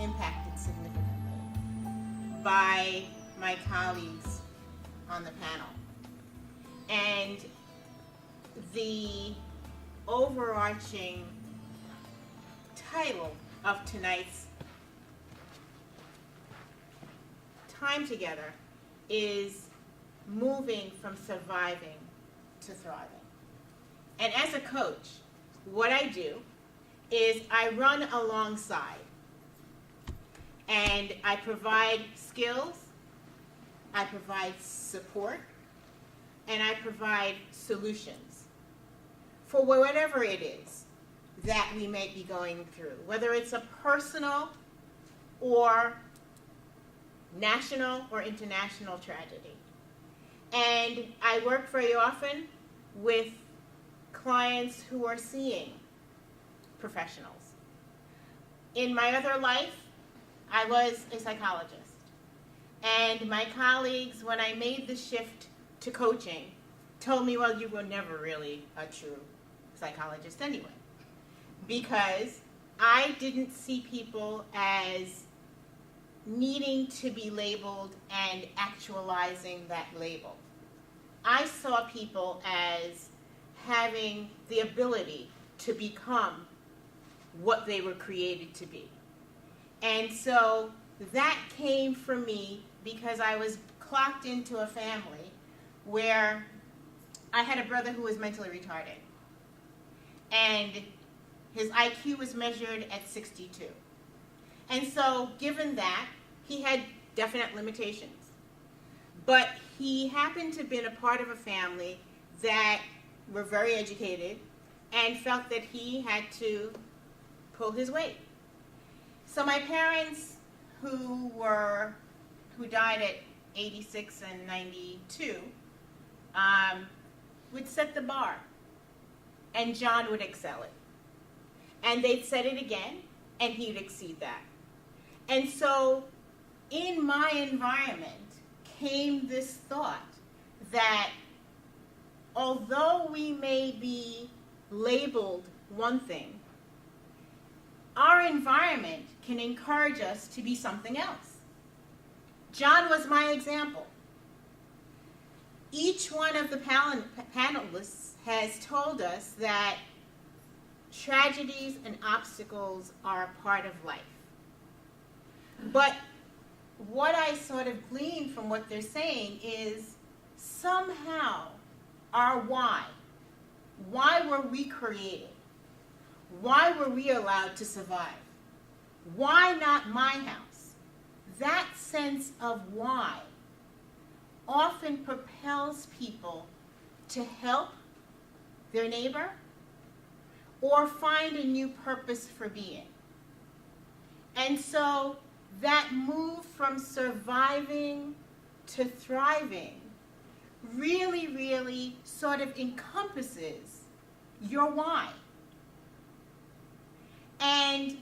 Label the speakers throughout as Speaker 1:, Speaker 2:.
Speaker 1: impacted significantly by my colleagues on the panel. And the overarching title of tonight's time together is moving from surviving to thriving. And as a coach, what I do is I run alongside and I provide skills, I provide support, and I provide solutions for whatever it is that we may be going through, whether it's a personal or national or international tragedy. And I work very often with clients who are seeing professionals. In my other life, I was a psychologist. And my colleagues, when I made the shift to coaching, told me, well, you were never really a true psychologist anyway. Because I didn't see people as needing to be labeled and actualizing that label. I saw people as having the ability to become what they were created to be. And so that came from me because I was clocked into a family where I had a brother who was mentally retarded. And his IQ was measured at 62. And so given that, he had definite limitations. But he happened to have been a part of a family that were very educated and felt that he had to pull his weight. So my parents, who died at 86 and 92, would set the bar, and John would excel it. And they'd set it again, and he'd exceed that. And so in my environment came this thought that although we may be labeled one thing, our environment can encourage us to be something else. John was my example. Each one of the panelists has told us that tragedies and obstacles are a part of life. But what I sort of glean from what they're saying is somehow our why were we created? Why were we allowed to survive? Why not my house? That sense of why often propels people to help their neighbor or find a new purpose for being. And so that move from surviving to thriving really, really sort of encompasses your why. And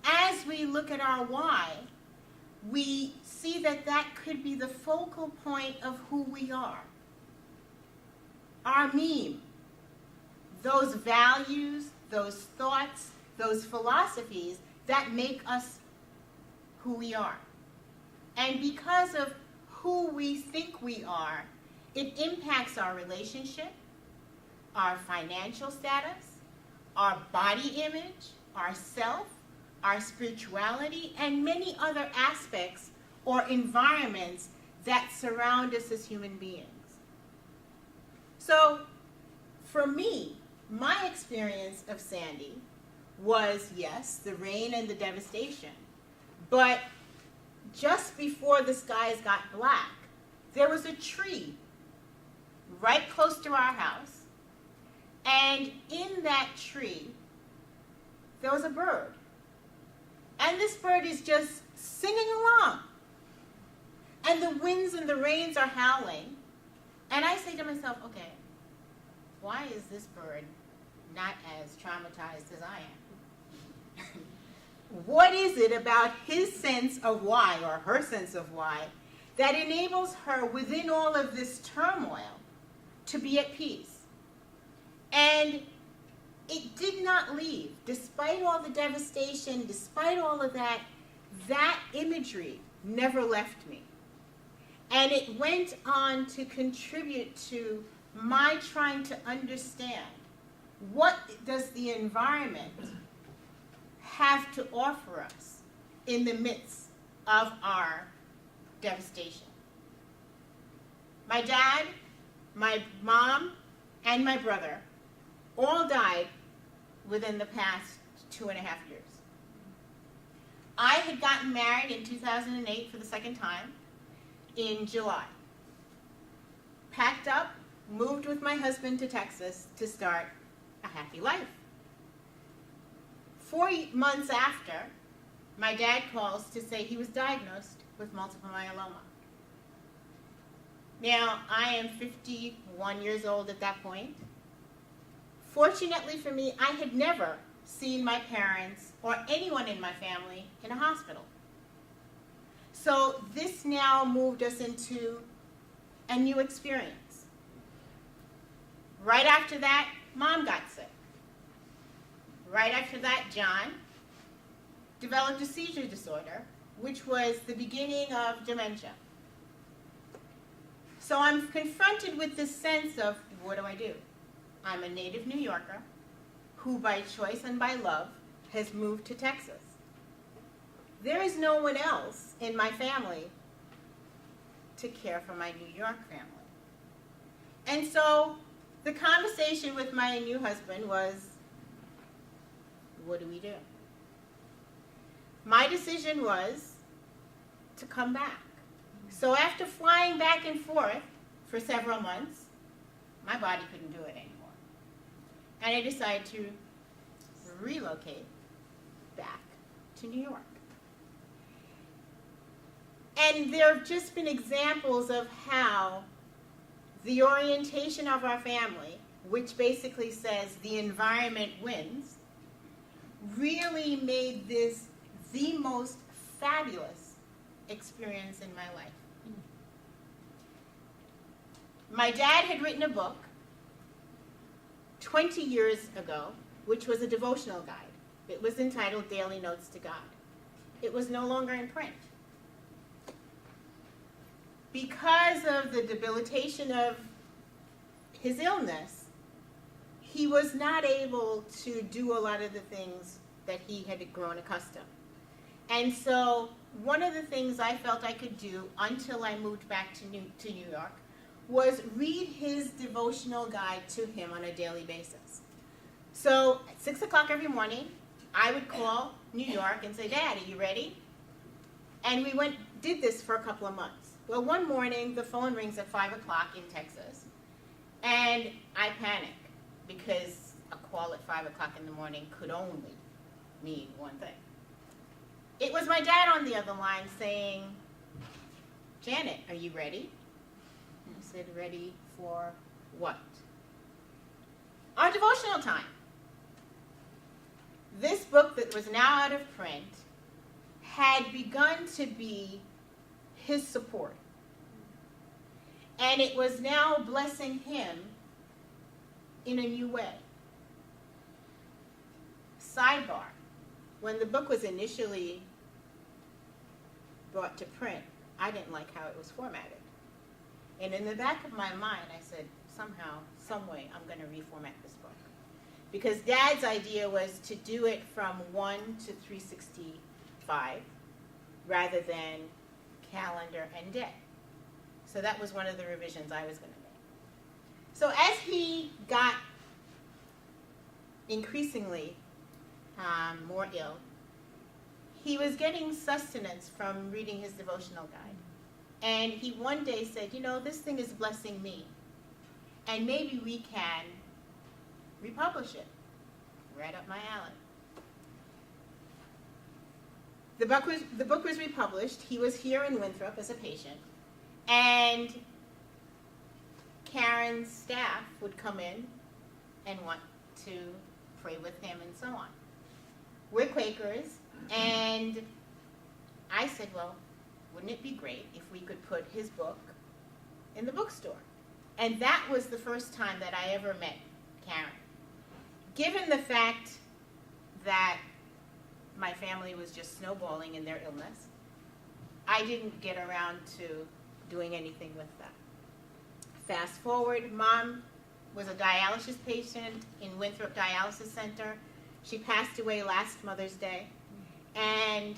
Speaker 1: as we look at our why, we see that that could be the focal point of who we are. Our meme, those values, those thoughts, those philosophies that make us who we are. And because of who we think we are, it impacts our relationship, our financial status, our body image, our self, our spirituality, and many other aspects or environments that surround us as human beings. So, for me, my experience of Sandy was, yes, the rain and the devastation. But just before the skies got black, there was a tree right close to our house. And in that tree, there was a bird. And this bird is just singing along. And the winds and the rains are howling. And I say to myself, okay, why is this bird not as traumatized as I am? What is it about his sense of why, or her sense of why, that enables her within all of this turmoil to be at peace? And it did not leave. Despite all the devastation, despite all of that, that imagery never left me. And it went on to contribute to my trying to understand, what does the environment have to offer us in the midst of our devastation? My dad, my mom, and my brother all died within the past 2.5 years. I had gotten married in 2008 for the second time in July. Packed up, moved with my husband to Texas to start a happy life. 4 months after, my dad calls to say he was diagnosed with multiple myeloma. Now, I am 51 years old at that point. Fortunately for me, I had never seen my parents or anyone in my family in a hospital. So this now moved us into a new experience. Right after that, Mom got sick. Right after that, John developed a seizure disorder, which was the beginning of dementia. So I'm confronted with this sense of, what do I do? I'm a native New Yorker who by choice and by love has moved to Texas. There is no one else in my family to care for my New York family. And so the conversation with my new husband was, what do we do? My decision was to come back. So after flying back and forth for several months, my body couldn't do it anymore. And I decided to relocate back to New York. And there have just been examples of how the orientation of our family, which basically says the environment wins, really made this the most fabulous experience in my life. My dad had written a book 20 years ago, which was a devotional guide. It was entitled Daily Notes to God. It was no longer in print. Because of the debilitation of his illness, he was not able to do a lot of the things that he had grown accustomed. And so one of the things I felt I could do until I moved back to New York was read his devotional guide to him on a daily basis. So at 6 o'clock every morning, I would call New York and say, Dad, are you ready? And we did this for a couple of months. Well, one morning, the phone rings at 5 o'clock in Texas, and I panic because a call at 5 o'clock in the morning could only mean one thing. It was my dad on the other line saying, Janet, are you ready? And I said, ready for what? Our devotional time. This book that was now out of print had begun to be his support. And it was now blessing him in a new way. Sidebar, when the book was initially brought to print, I didn't like how it was formatted. And in the back of my mind, I said, somehow, some way, I'm going to reformat this book. Because Dad's idea was to do it from 1 to 365 rather than calendar and day. So that was one of the revisions I was going to make. So as he got increasingly more ill, he was getting sustenance from reading his devotional guide. And he one day said, you know, this thing is blessing me. And maybe we can republish it. Right up my alley. The book was republished. He was here in Winthrop as a patient. And Karen's staff would come in and want to pray with him and so on. We're Quakers, and I said, well, wouldn't it be great if we could put his book in the bookstore? And that was the first time that I ever met Karen. given the fact that my family was just snowballing in their illness, I didn't get around to doing anything with them. Fast forward, Mom was a dialysis patient in Winthrop Dialysis Center. She passed away last Mother's Day. And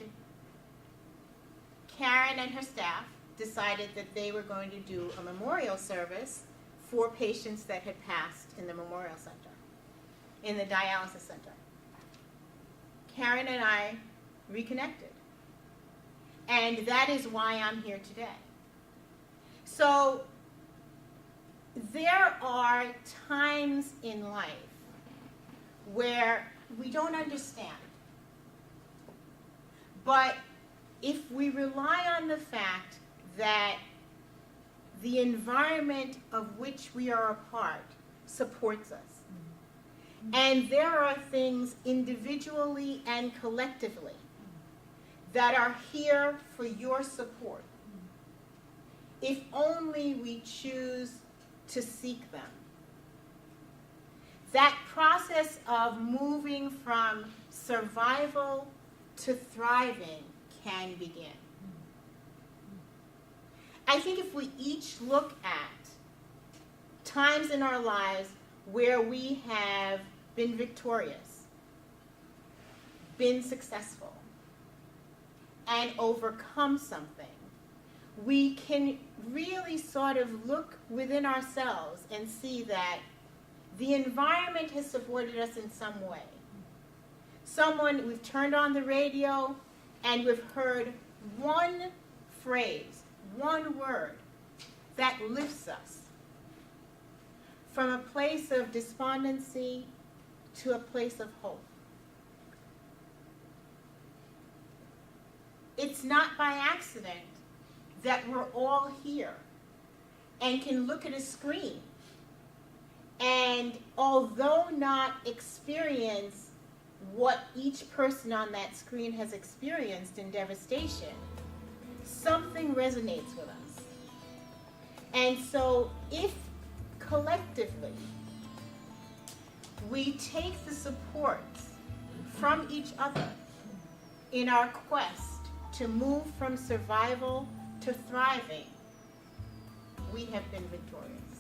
Speaker 1: Karen and her staff decided that they were going to do a memorial service for patients that had passed in the memorial center, in the dialysis center. Karen and I reconnected. And that is why I'm here today. So there are times in life where we don't understand. But if we rely on the fact that the environment of which we are a part supports us, and there are things individually and collectively that are here for your support, if only we choose to seek them. That process of moving from survival to thriving can begin. I think if we each look at times in our lives where we have been victorious, been successful, and overcome something, we can really sort of look within ourselves and see that the environment has supported us in some way. We've turned on the radio and we've heard one phrase, one word that lifts us from a place of despondency to a place of hope. It's not by accident that we're all here and can look at a screen and, although not experience what each person on that screen has experienced in devastation, something resonates with us. And so if collectively we take the support from each other in our quest to move from survival to thriving, we have been victorious.